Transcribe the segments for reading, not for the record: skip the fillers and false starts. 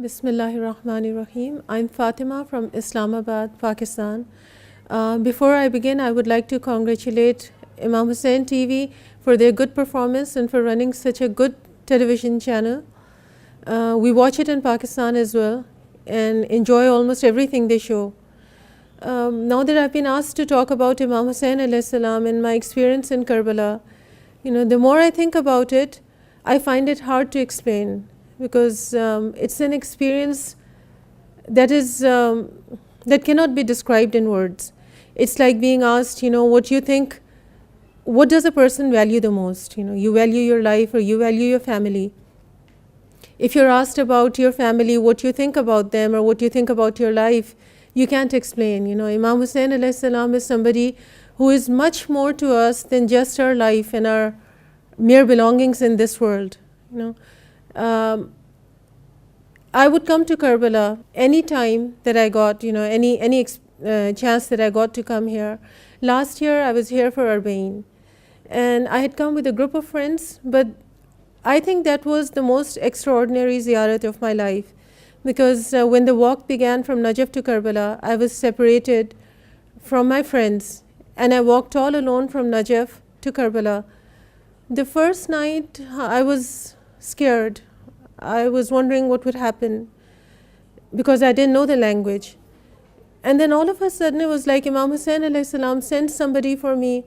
Bismillahirrahmanirrahim. I'm Fatima from Islamabad, Pakistan. Before I begin, I would like to congratulate Imam Hussain TV for their good performance and for running such a good television channel. We watch it in Pakistan as well and enjoy almost everything they show. Now that I've been asked to talk about Imam Hussain alayhi salam and my experience in Karbala, the more I think about it, I find it hard to explain because it's an experience that is that cannot be described in words. It's like being asked, what you think, what does a person value the most? You value your life or you value your family. If you're asked about your family, what you think about them or what you think about your life, you can't explain. Imam Hussain alayhi salam is somebody who is much more to us than just our life and our mere belongings in this world. I would come to Karbala any time that I got, any chance that I got to come here. Last year I was here for Arbaeen, and I had come with a group of friends, but I think that was the most extraordinary ziyarat of my life because when the walk began from Najaf to Karbala, I was separated from my friends and I walked all alone from Najaf to Karbala. The first night I was scared. I was wondering what would happen because I didn't know the language. And then all of a sudden it was like Imam Hussain alayhi salam sent somebody for me.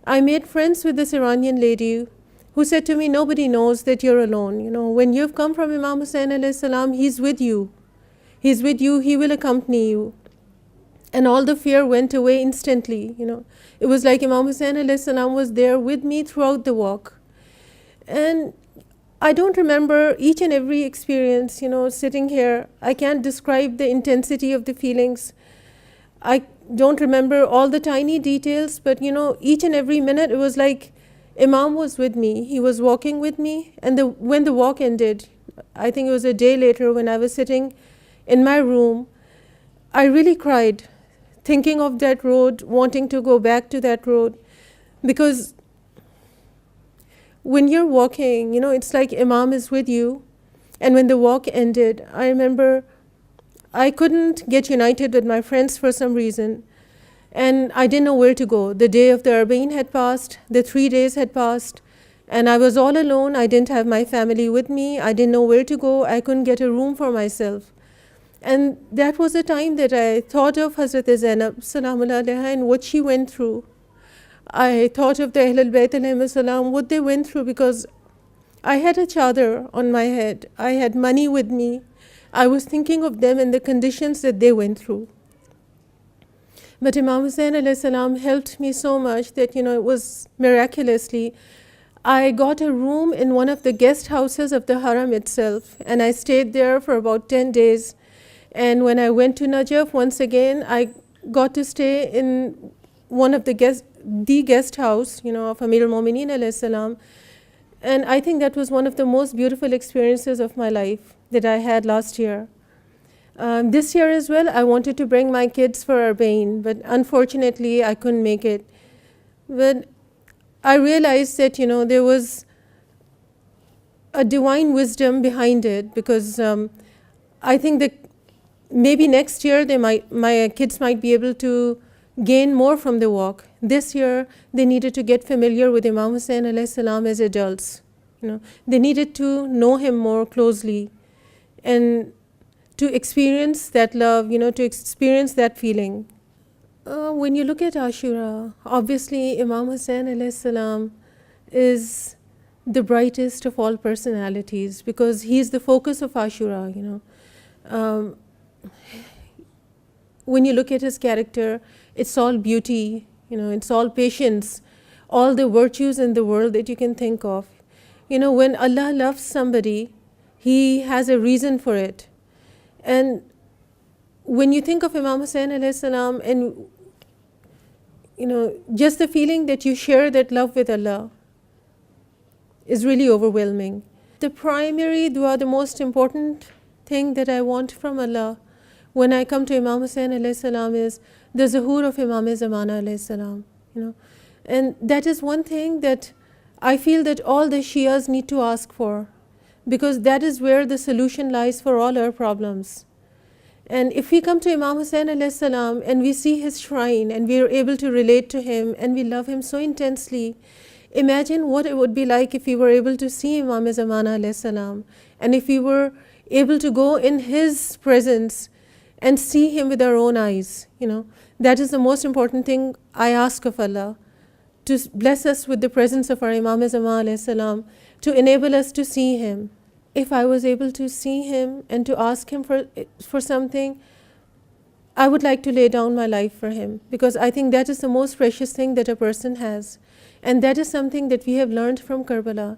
I made friends with this Iranian lady who said to me, nobody knows that you're alone. When you've come from Imam Hussain alayhi salam, he's with you. He's with you, he will accompany you. And all the fear went away instantly. It was like Imam Hussain alayhi salam was there with me throughout the walk. And I don't remember each and every experience, sitting here. I can't describe the intensity of the feelings. I don't remember all the tiny details, but each and every minute it was like Imam was with me. He was walking with me. And when the walk ended, I think it was a day later when I was sitting in my room, I really cried, thinking of that road, wanting to go back to that road. Because when you're walking, it's like Imam is with you. And when the walk ended, I remember I couldn't get united with my friends for some reason. And I didn't know where to go. The day of the Arbaeen had passed, the 3 days had passed, and I was all alone. I didn't have my family with me. I didn't know where to go. I couldn't get a room for myself. And that was the time that I thought of Hazrat Zainab Salaamullah Alaiha and what she went through. I thought of the Ahlul Bayt alayhim salam, what they went through, because I had a chadar on my head. I had money with me. I was thinking of them and the conditions that they went through. But Imam Hussain alayhi salam helped me so much that, it was miraculously. I got a room in one of the guest houses of the Haram itself, and I stayed there for about 10 days. And when I went to Najaf, once again, I got to stay in one of the guest house, of Amir al-Mu'mineen alayhi salam. And I think that was one of the most beautiful experiences of my life that I had last year. This year as well, I wanted to bring my kids for Arbaeen, but unfortunately, I couldn't make it. But I realized that, there was a divine wisdom behind it because I think that maybe next year my kids might be able to gain more from the walk. This year, they needed to get familiar with Imam Hussain alayhi salam as adults. They needed to know him more closely and to experience that love, to experience that feeling. When you look at Ashura, obviously Imam Hussain alayhi salam is the brightest of all personalities because he is the focus of Ashura. When you look at his character, it's all beauty, it's all patience, all the virtues in the world that you can think of. When Allah loves somebody, He has a reason for it. And when you think of Imam Hussain alayhi salam and, just the feeling that you share that love with Allah is really overwhelming. The primary dua, the most important thing that I want from Allah when I come to Imam Hussain alayhi salam is the zuhur of Imam Zamana alayhi salam, And that is one thing that I feel that all the Shias need to ask for, because that is where the solution lies for all our problems. And if we come to Imam Hussain alayhi salam and we see his shrine and we are able to relate to him and we love him so intensely, imagine what it would be like if we were able to see Imam Zamana alayhi salam, and if we were able to go in his presence and see him with our own eyes. That is the most important thing I ask of Allah, to bless us with the presence of our Imam Zamana alayhi salam, to enable us to see him. If I was able to see him and to ask him for something, I would like to lay down my life for him, because I think that is the most precious thing that a person has. And that is something that we have learned from Karbala.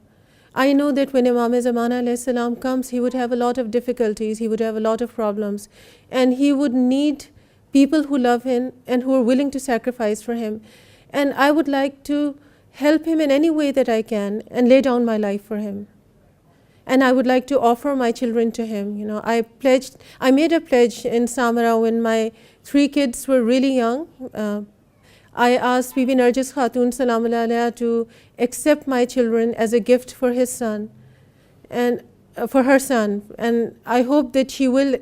I know that when Imam Zamana alayhi salam comes, he would have a lot of difficulties, he would have a lot of problems, and he would need people who love him and who are willing to sacrifice for him. And I would like to help him in any way that I can and lay down my life for him. And I would like to offer my children to him. I made a pledge in Samara when my 3 kids were really young. I asked Bibi Narjis Khatun Salam Alaiha to accept my children as a gift for his son, and for her son. And I hope that she will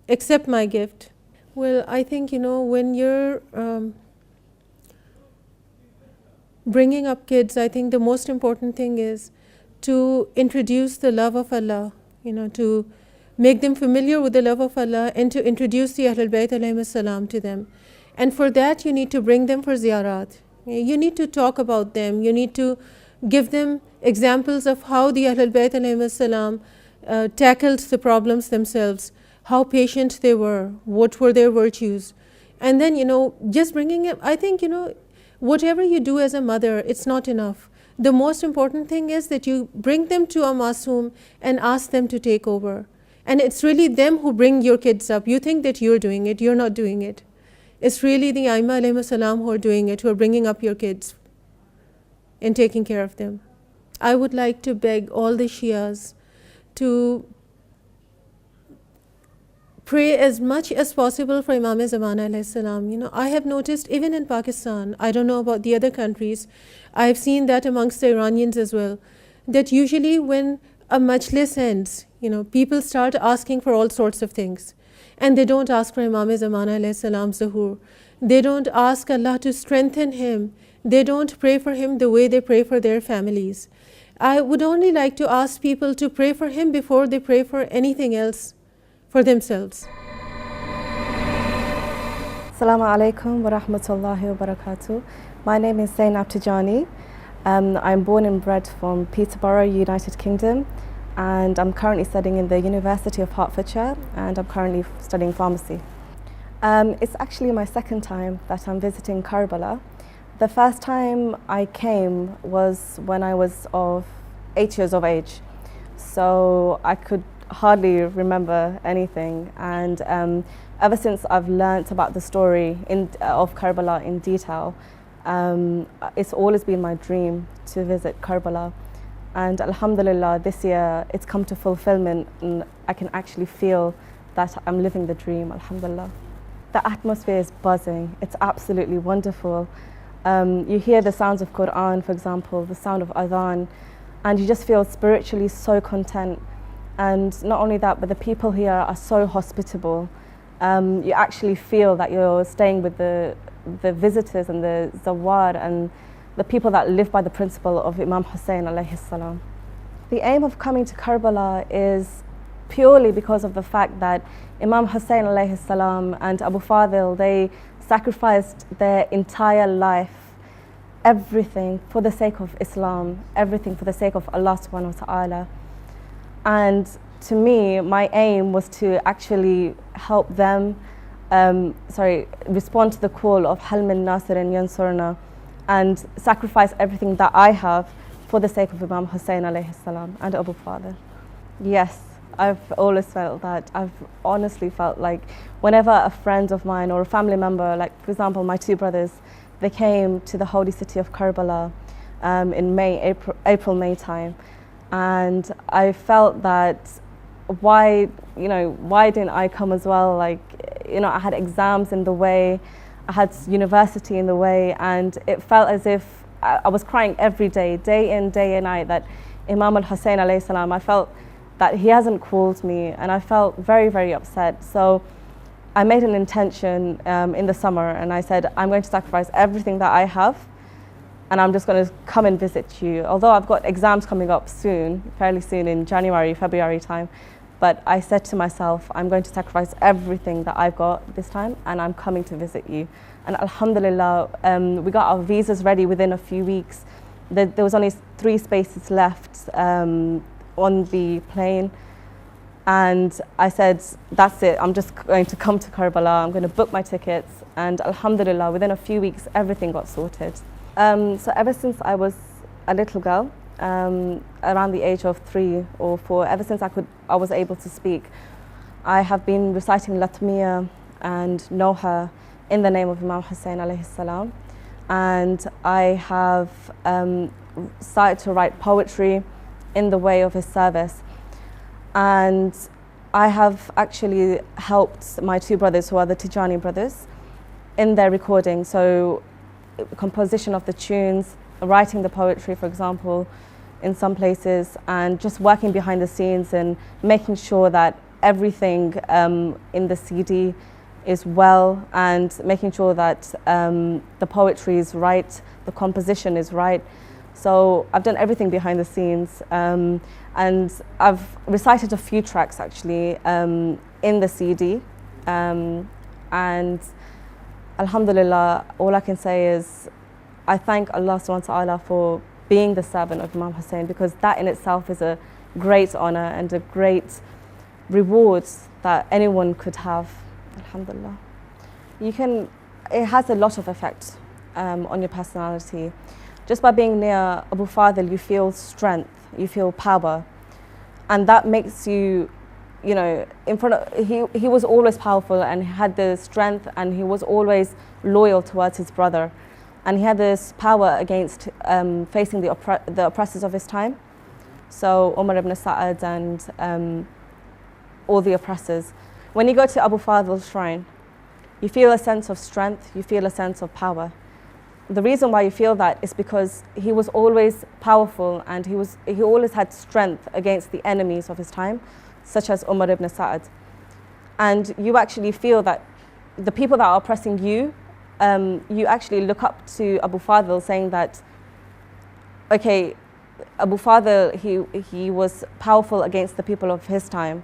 accept my gift. Well, I think, when you're bringing up kids, I think the most important thing is to introduce the love of Allah, to make them familiar with the love of Allah, and to introduce the Ahlul Bayt alayhim salam to them. And for that, you need to bring them for ziyarat. You need to talk about them. You need to give them examples of how the Ahlul Bayt alayhim salam tackled the problems themselves, how patient they were, what were their virtues. And then, just bringing it, I think, whatever you do as a mother, it's not enough. The most important thing is that you bring them to a masoom and ask them to take over. And it's really them who bring your kids up. You think that you're doing it, you're not doing it. It's really the Aima alayhim salam who are doing it, who are bringing up your kids and taking care of them. I would like to beg all the Shias to pray as much as possible for Imam Zamana alayhi salam. I have noticed even in Pakistan, I don't know about the other countries, I have seen that amongst the Iranians as well, that usually when a majlis ends, people start asking for all sorts of things. And they don't ask for Imam Zamana alayhi salam zuhur. They don't ask Allah to strengthen him. They don't pray for him the way they pray for their families. I would only like to ask people to pray for him before they pray for anything else for themselves. Assalamu alaikum wa rahmatullahi wa barakatuh. My name is Zainab Tejani. I'm born and bred from Peterborough, United Kingdom, and I'm currently studying in the University of Hertfordshire, and I'm currently studying pharmacy. It's actually my second time that I'm visiting Karbala. The first time I came was when I was of 8 years of age, so I could hardly remember anything, and ever since I've learnt about the story of Karbala in detail, it's always been my dream to visit Karbala. And alhamdulillah, this year it's come to fulfillment, and I can actually feel that I'm living the dream, alhamdulillah. The atmosphere is buzzing, it's absolutely wonderful. You hear the sounds of Quran, for example, the sound of adhan, and you just feel spiritually so content. And not only that, but the people here are so hospitable. You actually feel that you're staying with the visitors and the zawar and the people that live by the principle of Imam Hussain alayhi salam. The aim of coming to Karbala is purely because of the fact that Imam Hussain alayhi salam and Abu Fadil, they sacrificed their entire life, everything for the sake of Islam, everything for the sake of Allah subhanahu wa ta'ala. And to me, my aim was to actually help them, respond to the call of Hal min Nasirin Yansurna, and sacrifice everything that I have for the sake of Imam Hussain alayhi salam and Abu Fadil. Yes, I've always felt that. I've honestly felt like whenever a friend of mine or a family member, like for example my 2 brothers, they came to the holy city of Karbala in April-May time, and I felt that why didn't I come as well? I had exams in the way, I had university in the way, and it felt as if I was crying every day, day in, day and night, that Imam al-Hussein alayhi salam, I felt that he hasn't called me, and I felt very, very upset. So I made an intention in the summer, and I said, I'm going to sacrifice everything that I have, and I'm just going to come and visit you. Although I've got exams coming up soon, fairly soon in January, February time, but I said to myself, I'm going to sacrifice everything that I've got this time, and I'm coming to visit you. And alhamdulillah, we got our visas ready within a few weeks. There was only 3 spaces left on the plane. And I said, that's it, I'm just going to come to Karbala, I'm going to book my tickets. And alhamdulillah, within a few weeks, everything got sorted. So ever since I was a little girl, around the age of 3 or 4, ever since I was able to speak, I have been reciting Latmiya and Noha in the name of Imam Hussein alayhi salam. And I have started to write poetry in the way of his service. And I have actually helped my 2 brothers, who are the Tejani brothers, in their recording. So composition of the tunes, writing the poetry, for example, in some places, and just working behind the scenes and making sure that everything in the CD is well, and making sure that the poetry is right, the composition is right. So I've done everything behind the scenes, and I've recited a few tracks actually in the CD, and alhamdulillah, all I can say is I thank Allah subhanahu wa ta'ala for being the servant of Imam Hussein, because that in itself is a great honor and a great reward that anyone could have. Alhamdulillah. It has a lot of effect on your personality. Just by being near Abu Fadl, you feel strength, you feel power, and that makes you, in front of, he was always powerful, and he had the strength, and he was always loyal towards his brother, and he had this power against facing the oppressors of his time. So Umar ibn Sa'ad and all the oppressors. When you go to Abu Fadl's shrine, you feel a sense of strength, you feel a sense of power. The reason why you feel that is because he was always powerful, and he always had strength against the enemies of his time, such as Umar ibn Sa'ad. And you actually feel that the people that are oppressing you, you actually look up to Abu Fadl, saying that, okay, Abu Fadl, he was powerful against the people of his time.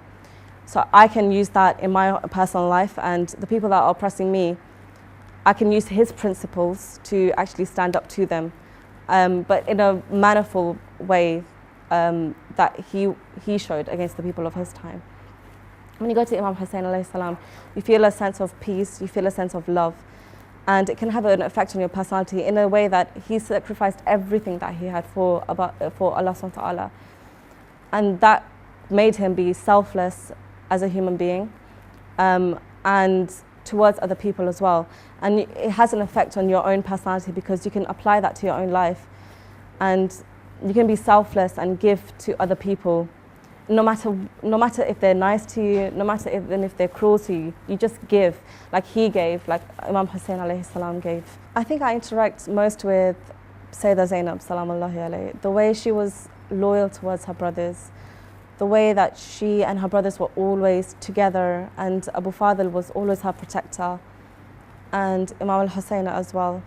So I can use that in my personal life, and the people that are oppressing me, I can use his principles to actually stand up to them, but in a mannerful way that he showed against the people of his time. When you go to Imam Hussein alayhi salam, you feel a sense of peace, you feel a sense of love, and it can have an effect on your personality in a way that he sacrificed everything that he had for Allah subhanahu wa ta'ala, and that made him be selfless as a human being, and towards other people as well. And it has an effect on your own personality, because you can apply that to your own life, and you can be selfless and give to other people, no matter if they're nice to you, no matter even if they're cruel to you. You just give, like he gave, like Imam Hussein alayhi salam gave. I think I interact most with Sayyidah Zainab salamullahi alayhi. The way she was loyal towards her brothers, the way that she and her brothers were always together, and Abu Fadl was always her protector, and Imam al-Hussein as well.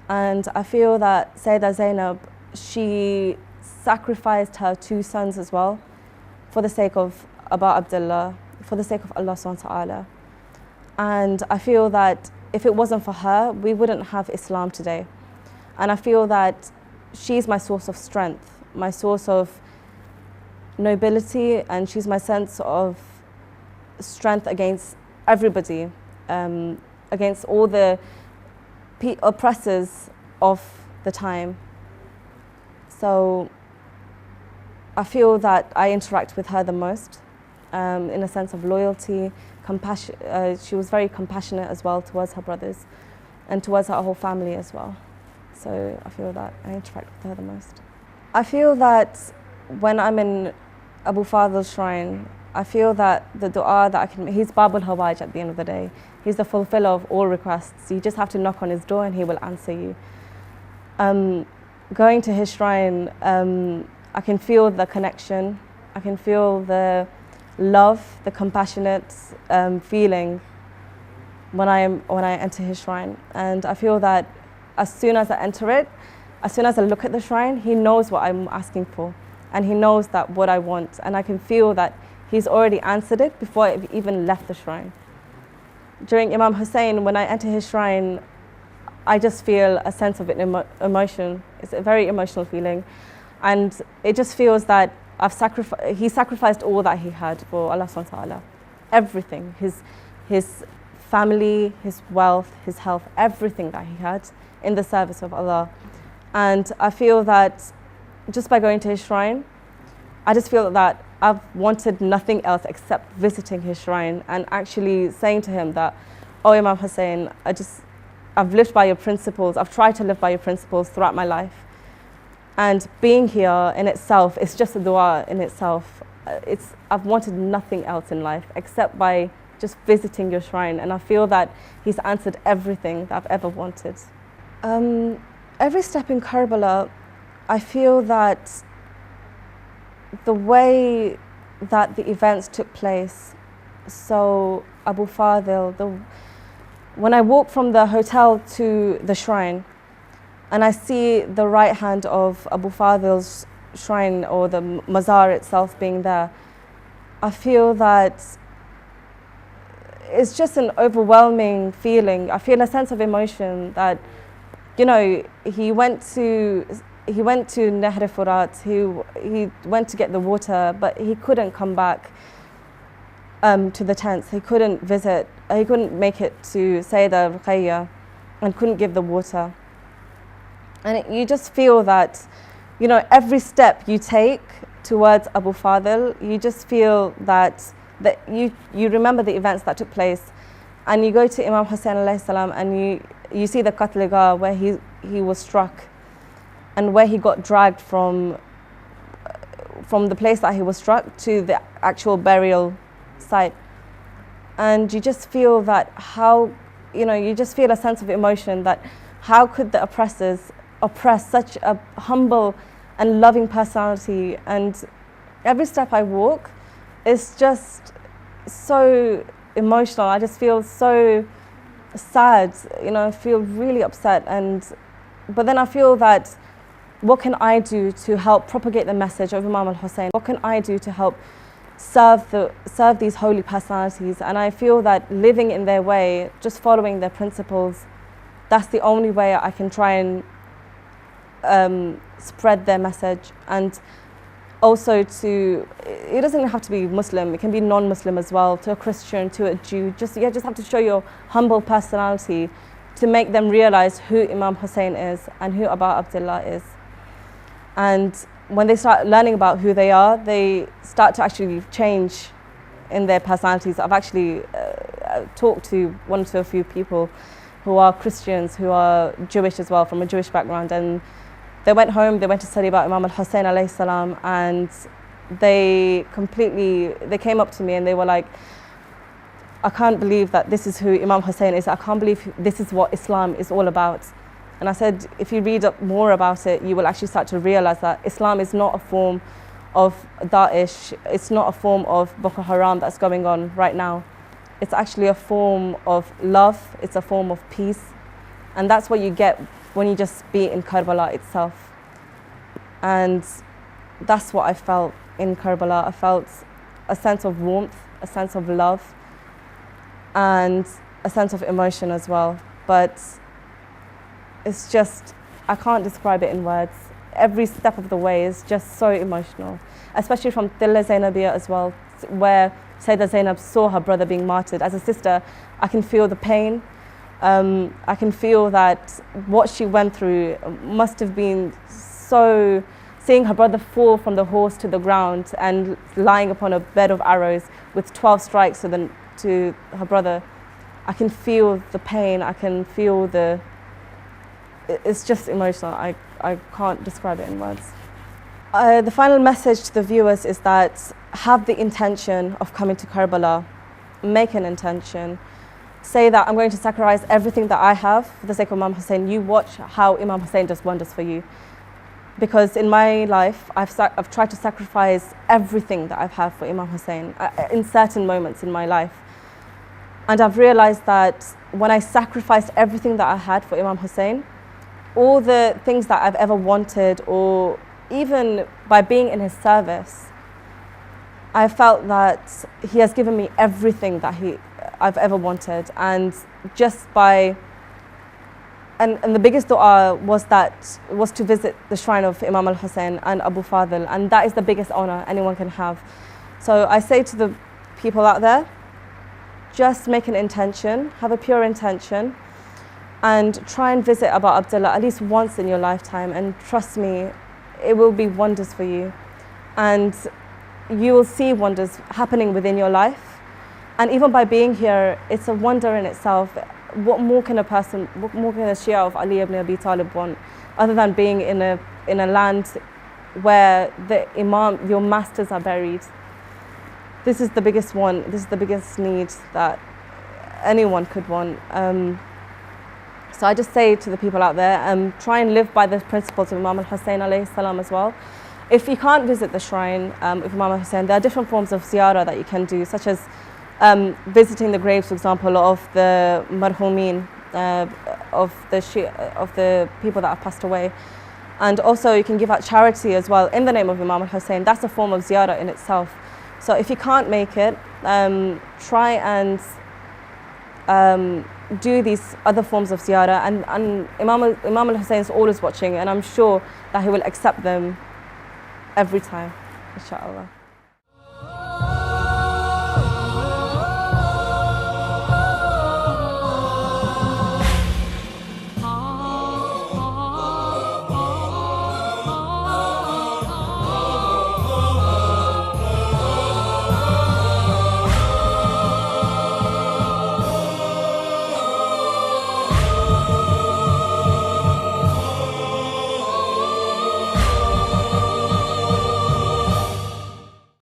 And I feel that Sayyidah Zainab, she sacrificed her 2 sons as well for the sake of Abu Abdullah, for the sake of Allah subhanahu wa ta'ala. And I feel that if it wasn't for her, we wouldn't have Islam today. And I feel that she's my source of strength, my source of nobility, and she's my sense of strength against everybody, against all the oppressors of the time. So I feel that I interact with her the most, in a sense of loyalty, compassion. She was very compassionate as well towards her brothers and towards her whole family as well. So I feel that I interact with her the most. I feel that when I'm in Abu Fadl's shrine, I feel that the dua that I can, he's Babul Hawaj at the end of the day. He's the fulfiller of all requests. You just have to knock on his door and he will answer you. Going to his shrine, I can feel the connection. I can feel the love, the compassionate feeling when I enter his shrine. And I feel that as soon as I enter it, as soon as I look at the shrine, he knows what I'm asking for, and he knows that what I want, and I can feel that he's already answered it before I've even left the shrine. During Imam Hussein, when I enter his shrine, I just feel a sense of emotion. It's a very emotional feeling, and it just feels that he sacrificed all that he had for Allah subhanahu wa ta'ala. Everything, his family, his wealth, his health, everything that he had in the service of Allah. And I feel that just by going to his shrine, I just feel that I've wanted nothing else except visiting his shrine and actually saying to him that, oh Imam Hussein, I've lived by your principles, I've tried to live by your principles throughout my life. And being here in itself is just a dua in itself. I've wanted nothing else in life except by just visiting your shrine, and I feel that he's answered everything that I've ever wanted. Every step in Karbala, I feel that the way that the events took place, so Abu Fadil, when I walk from the hotel to the shrine and I see the right hand of Abu Fadil's shrine or the mazar itself being there, I feel that it's just an overwhelming feeling. I feel a sense of emotion that, you know, he went to Nahr Furat, he went to get the water, but he couldn't come back to the tents. He couldn't visit, he couldn't make it to Sayyidah Ruqayya and couldn't give the water. And you just feel that, you know, every step you take towards Abu Fadil, you just feel that you remember the events that took place, and you go to Imam Hussein alayhi salam and you see the Qatl-e-Gah where he was struck and where he got dragged from the place that he was struck to the actual burial site. And you just feel that you just feel a sense of emotion that how could the oppressors oppress such a humble and loving personality. And every step I walk is just so emotional. I just feel so sad, you know, I feel really upset. But then I feel that what can I do to help propagate the message of Imam al-Hussein? What can I do to help serve these holy personalities? And I feel that living in their way, just following their principles, that's the only way I can try and spread their message. And also it doesn't have to be Muslim, it can be non-Muslim as well, to a Christian, to a Jew. You just have to show your humble personality to make them realize who Imam Hussein is and who Abu Abdullah is. And when they start learning about who they are, they start to actually change in their personalities. I've actually talked to a few people who are Christians, who are Jewish as well, from a Jewish background, and they went home, they went to study about Imam al-Hussein alayhi salam, and they came up to me and they were like, I can't believe that this is who Imam Hussein is. I can't believe this is what Islam is all about. And I said, if you read up more about it, you will actually start to realize that Islam is not a form of Daesh. It's not a form of Boko Haram that's going on right now. It's actually a form of love. It's a form of peace. And that's what you get when you just be in Karbala itself. And that's what I felt in Karbala. I felt a sense of warmth, a sense of love, and a sense of emotion as well. But it's just, I can't describe it in words. Every step of the way is just so emotional, especially from Tilla Zainabiyya as well, where Sayyidah Zainab saw her brother being martyred. As a sister, I can feel the pain. I can feel that what she went through must have been so, seeing her brother fall from the horse to the ground and lying upon a bed of arrows with 12 strikes to her brother. I can feel the pain, I can feel it's just emotional. I can't describe it in words. The final message to the viewers is that have the intention of coming to Karbala, make an intention. Say that I'm going to sacrifice everything that I have for the sake of Imam Hussein. You watch how Imam Hussein does wonders for you. because in my life, I've tried to sacrifice everything that I've had for Imam Hussein in certain moments in my life. And I've realized that when I sacrificed everything that I had for Imam Hussein, all the things that I've ever wanted, or even by being in his service, I felt that he has given me everything that I've ever wanted. And just by, and the biggest dua was to visit the shrine of Imam al-Hussein and Abu Fadl, and that is the biggest honor anyone can have. So I say to the people out there, just make an intention, have a pure intention, and try and visit Abu Abdullah at least once in your lifetime, and trust me, it will be wonders for you. And you will see wonders happening within your life. And even by being here, it's a wonder in itself. What more can a Shia of Ali ibn Abi Talib want, other than being in a land where the Imam, your masters, are buried? This is the biggest one. This is the biggest need that anyone could want. So I just say to the people out there, try and live by the principles of Imam al-Hussein alayhi salam as well. If you can't visit the shrine of Imam al-Hussein, there are different forms of ziyarah that you can do, such as visiting the graves, for example, of the marhumeen, of the people that have passed away. And also you can give out charity as well in the name of Imam al-Hussein. That's a form of ziyarah in itself. So if you can't make it, try and do these other forms of ziyarah, and Imam al-Hussein is always watching, and I'm sure that he will accept them every time, inshallah.